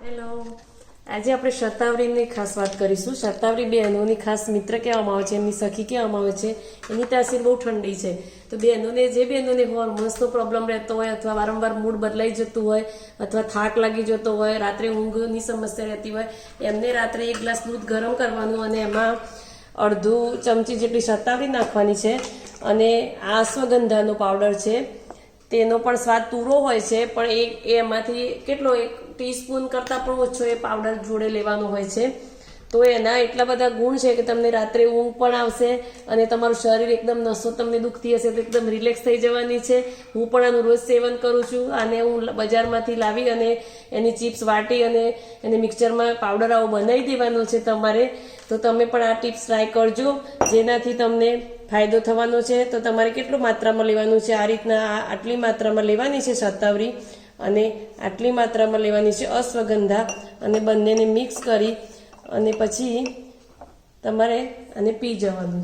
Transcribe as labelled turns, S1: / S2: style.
S1: Hello, આજે આપણે શતાવરીની ખાસ વાત કરીશું. શતાવરી બહેનોની ખાસ મિત્ર કહેવામાં આવે છે, એમની સખી કહેવામાં આવે છે. એની તાસીર બહુ ઠંડી છે. તો બહેનોને હોર્મોન્સનો પ્રોબ્લેમ રહેતો હોય, અથવા વારંવાર મૂડ બદલાઈ જતું હોય, અથવા થાક લાગી જતો હોય, રાત્રે ઊંઘની સમસ્યા રહેતી હોય, એમને રાત્રે 1 ગ્લાસ દૂધ ગરમ કરવાનું અને એમાં અડધું ચમચી જેટલી શતાવરી નાખવાની છે. અને આ અશ્વગંધાનો પાવડર છે, તેનો પણ સ્વાદ તુરો હોય છે, પણ એમાંથી કેટલો 1 ટીસ્પૂન કરતાં પણ ઓછો એ પાવડર જોડે લેવાનો હોય છે. તો એના એટલા બધા ગુણ છે કે તમને રાત્રે ઊંઘ પણ આવશે અને તમારું શરીર એકદમ નસો તમને દુખતી હશે તો એકદમ રિલેક્સ થઈ જવાની છે. હું પણ આનું રોજ સેવન કરું છું. આને હું બજારમાંથી લાવી અને એની ચિપ્સ વાટી અને એને મિક્સચરમાં પાવડર આવો બનાવી દેવાનો છે તમારે. તો તમે પણ આ ટિપ્સ ટ્રાય કરજો, જેનાથી તમને ફાયદો થવાનો છે. તો તમારે કેટલું માત્રામાં લેવાનું છે? આ રીતના આટલી માત્રામાં લેવાની છે શતાવરી અને આટલી માત્રામાં લેવાની છે અશ્વગંધા, અને બંનેને મિક્સ કરી અને પછી તમારે આને પી જવાનું.